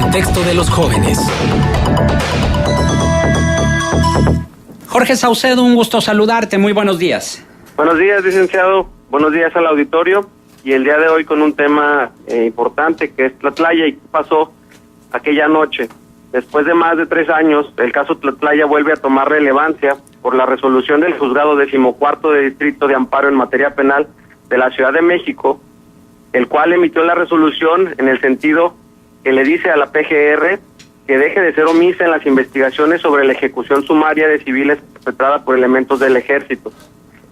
contexto de los jóvenes. Jorge Saucedo, un gusto saludarte. Muy buenos días. Buenos días, licenciado. Buenos días al auditorio. Y el día de hoy con un tema importante, que es Tlatlaya y qué pasó aquella noche. Después de más de 3 años, el caso Tlatlaya vuelve a tomar relevancia por la resolución del Juzgado 14º de Distrito de Amparo en materia penal de la Ciudad de México, el cual emitió la resolución en el sentido que le dice a la PGR que deje de ser omisa en las investigaciones sobre la ejecución sumaria de civiles perpetrada por elementos del Ejército.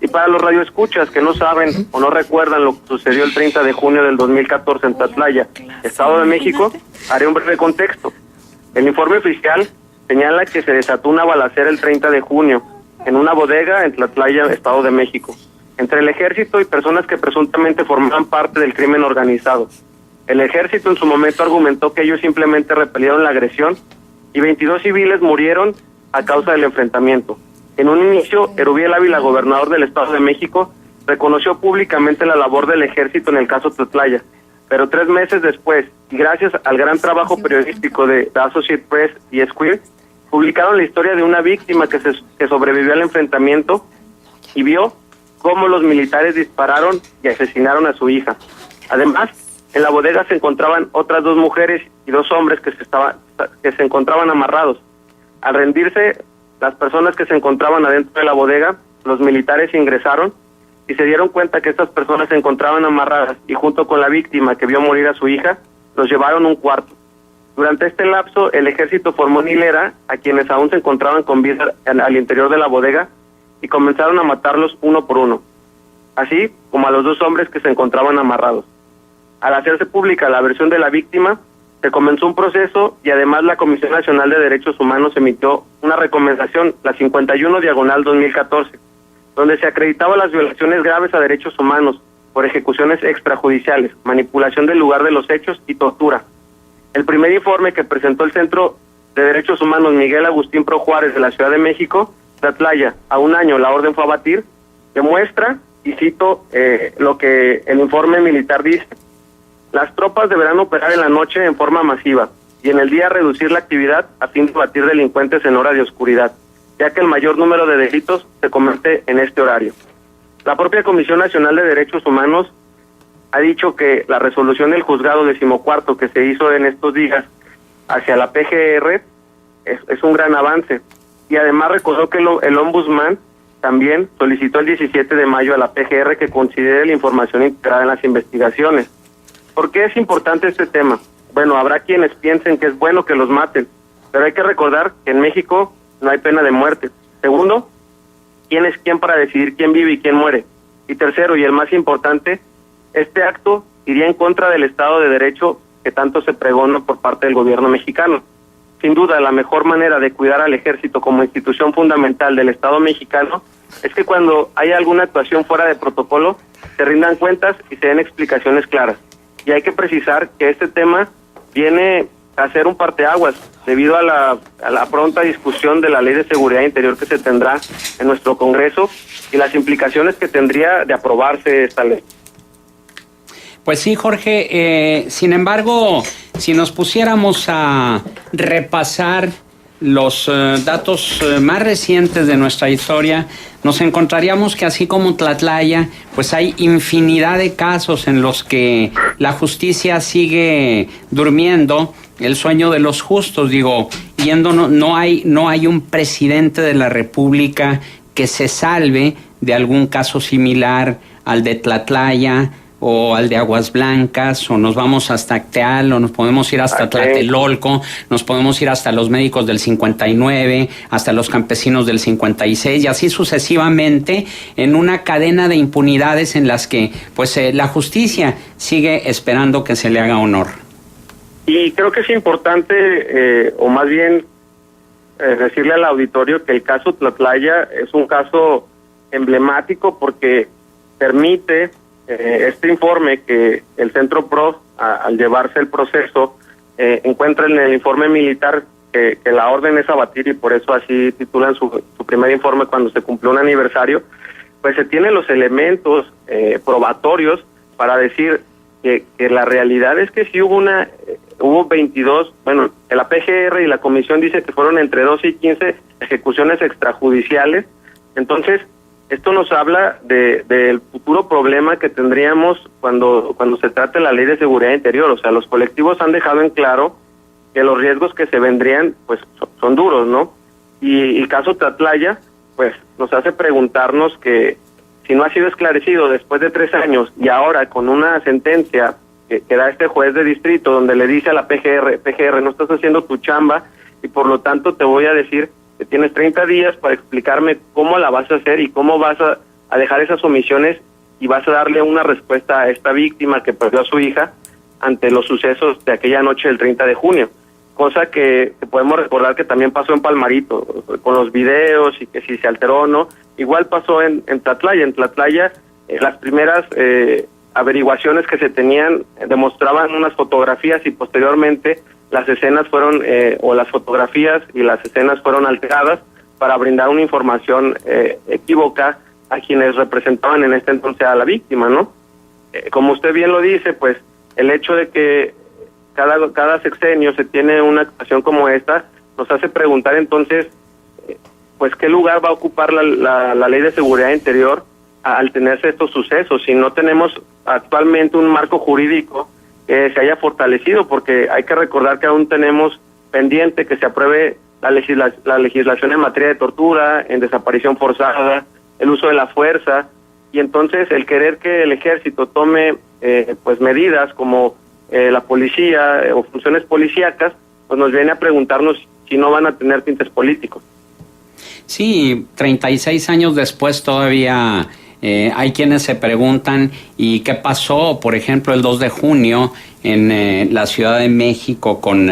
Y para los radioescuchas que no saben o no recuerdan lo que sucedió el 30 de junio del 2014 en Tlatlaya, Estado de México, haré un breve contexto. El informe oficial señala que se desató una balacera el 30 de junio en una bodega en Tlatlaya, Estado de México, entre el Ejército y personas que presuntamente formaban parte del crimen organizado. El Ejército en su momento argumentó que ellos simplemente repelieron la agresión y 22 civiles murieron a causa del enfrentamiento. En un inicio, Erubiel Ávila, gobernador del Estado de México, reconoció públicamente la labor del Ejército en el caso Tlatlaya, pero 3 meses después, y gracias al gran trabajo periodístico de Associated Press y Esquire, publicaron la historia de una víctima que sobrevivió al enfrentamiento y vio cómo los militares dispararon y asesinaron a su hija. Además, en la bodega se encontraban otras 2 mujeres y 2 hombres que se encontraban amarrados. Al rendirse las personas que se encontraban adentro de la bodega, los militares ingresaron y se dieron cuenta que estas personas se encontraban amarradas y junto con la víctima que vio morir a su hija, los llevaron a un cuarto. Durante este lapso, el Ejército formó una hilera a quienes aún se encontraban con vida al interior de la bodega y comenzaron a matarlos uno por uno, así como a los 2 hombres que se encontraban amarrados. Al hacerse pública la versión de la víctima, se comenzó un proceso y además la Comisión Nacional de Derechos Humanos emitió una recomendación, la 51/2014, donde se acreditaba las violaciones graves a derechos humanos por ejecuciones extrajudiciales, manipulación del lugar de los hechos y tortura. El primer informe que presentó el Centro de Derechos Humanos Miguel Agustín Pro Juárez de la Ciudad de México, Tlatlaya, a 1 año la orden fue a abatir, demuestra, y cito lo que el informe militar dice: las tropas deberán operar en la noche en forma masiva y en el día reducir la actividad a fin de batir delincuentes en hora de oscuridad, ya que el mayor número de delitos se comete en este horario. La propia Comisión Nacional de Derechos Humanos ha dicho que la resolución del Juzgado 14º que se hizo en estos días hacia la PGR es un gran avance, y además recordó que el Ombudsman también solicitó el 17 de mayo a la PGR que considere la información integrada en las investigaciones. ¿Por qué es importante este tema? Bueno, habrá quienes piensen que es bueno que los maten, pero hay que recordar que en México no hay pena de muerte. Segundo, ¿quién es quién para decidir quién vive y quién muere? Y tercero, y el más importante, este acto iría en contra del Estado de Derecho que tanto se pregona por parte del gobierno mexicano. Sin duda, la mejor manera de cuidar al Ejército como institución fundamental del Estado mexicano es que cuando haya alguna actuación fuera de protocolo, se rindan cuentas y se den explicaciones claras. Y hay que precisar que este tema viene a ser un parteaguas debido a la pronta discusión de la Ley de Seguridad Interior que se tendrá en nuestro Congreso y las implicaciones que tendría de aprobarse esta ley. Pues sí, Jorge, sin embargo, si nos pusiéramos a repasar los datos más recientes de nuestra historia, nos encontraríamos que así como Tlatlaya, pues hay infinidad de casos en los que la justicia sigue durmiendo el sueño de los justos. Digo, no hay un presidente de la República que se salve de algún caso similar al de Tlatlaya o al de Aguas Blancas, o nos vamos hasta Acteal, o nos podemos ir hasta Tlatelolco, nos podemos ir hasta los médicos del 59, hasta los campesinos del 56, y así sucesivamente, en una cadena de impunidades en las que pues la justicia sigue esperando que se le haga honor. Y creo que es importante, o más bien decirle al auditorio que el caso Tlatlaya es un caso emblemático porque permite este informe que el Centro PRO, al llevarse el proceso, encuentra en el informe militar que la orden es abatir, y por eso así titulan su primer informe cuando se cumplió un aniversario, pues se tienen los elementos probatorios para decir que la realidad es que sí hubo una hubo 22, bueno, la PGR y la comisión dice que fueron entre 12 y 15 ejecuciones extrajudiciales. Entonces, esto nos habla del futuro problema que tendríamos cuando se trate la Ley de Seguridad Interior. O sea, los colectivos han dejado en claro que los riesgos que se vendrían, pues, son duros, ¿no? Y el caso Tlatlaya, pues, nos hace preguntarnos que si no ha sido esclarecido después de 3 años y ahora con una sentencia que da este juez de distrito donde le dice a la PGR, no estás haciendo tu chamba y por lo tanto te voy a decir que tienes 30 días para explicarme cómo la vas a hacer y cómo vas a dejar esas omisiones y vas a darle una respuesta a esta víctima que perdió a su hija ante los sucesos de aquella noche del 30 de junio. Cosa que podemos recordar que también pasó en Palmarito, con los videos y que si se alteró o no. Igual pasó en Tlatlaya. En Tlatlaya, las primeras averiguaciones que se tenían demostraban unas fotografías y posteriormente las escenas fueron, o las fotografías y las escenas fueron alteradas para brindar una información equívoca a quienes representaban en este entonces a la víctima, ¿no? Como usted bien lo dice, pues el hecho de que cada sexenio se tiene una actuación como esta, nos hace preguntar entonces, pues qué lugar va a ocupar la Ley de Seguridad Interior al tenerse estos sucesos, si no tenemos actualmente un marco jurídico que se haya fortalecido, porque hay que recordar que aún tenemos pendiente que se apruebe la legislación en materia de tortura, en desaparición forzada, el uso de la fuerza, y entonces el querer que el ejército tome pues medidas como la policía o funciones policíacas, pues nos viene a preguntarnos si no van a tener tintes políticos. Sí, 36 años después todavía hay quienes se preguntan ¿y qué pasó? Por ejemplo, el 2 de junio en la Ciudad de México con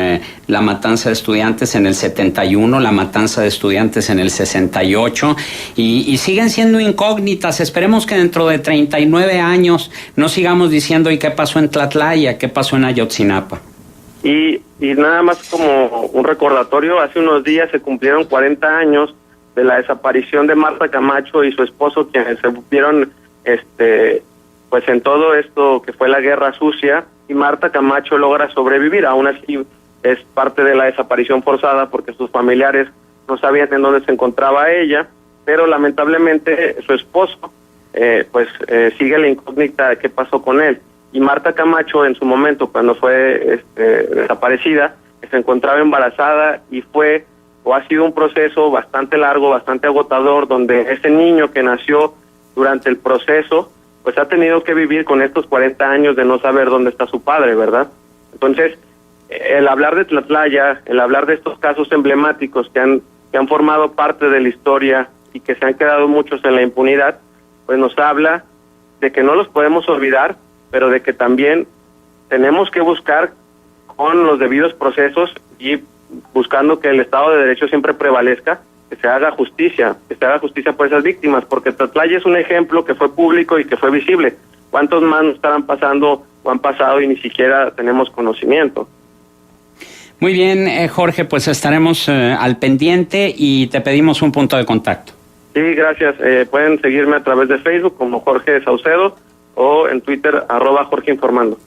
la matanza de estudiantes en el 71, la matanza de estudiantes en el 68 y siguen siendo incógnitas. Esperemos que dentro de 39 años no sigamos diciendo ¿y qué pasó en Tlatlaya? ¿Qué pasó en Ayotzinapa? Y nada más como un recordatorio, hace unos días se cumplieron 40 años de la desaparición de Marta Camacho y su esposo, quienes se vieron pues en todo esto que fue la guerra sucia, y Marta Camacho logra sobrevivir. Aún así es parte de la desaparición forzada porque sus familiares no sabían en dónde se encontraba ella, pero lamentablemente su esposo sigue la incógnita de qué pasó con él. Y Marta Camacho en su momento, cuando fue desaparecida, se encontraba embarazada y ha sido un proceso bastante largo, bastante agotador, donde ese niño que nació durante el proceso, pues ha tenido que vivir con estos 40 años de no saber dónde está su padre, ¿verdad? Entonces, el hablar de Tlatlaya, el hablar de estos casos emblemáticos que han formado parte de la historia y que se han quedado muchos en la impunidad, pues nos habla de que no los podemos olvidar, pero de que también tenemos que buscar con los debidos procesos y buscando que el Estado de Derecho siempre prevalezca, que se haga justicia por esas víctimas, porque Tlatlaya es un ejemplo que fue público y que fue visible. ¿Cuántos más nos estarán pasando o han pasado y ni siquiera tenemos conocimiento? Muy bien, Jorge, pues estaremos al pendiente y te pedimos un punto de contacto. Sí, gracias. Pueden seguirme a través de Facebook como Jorge Saucedo o en Twitter @Jorge Informando.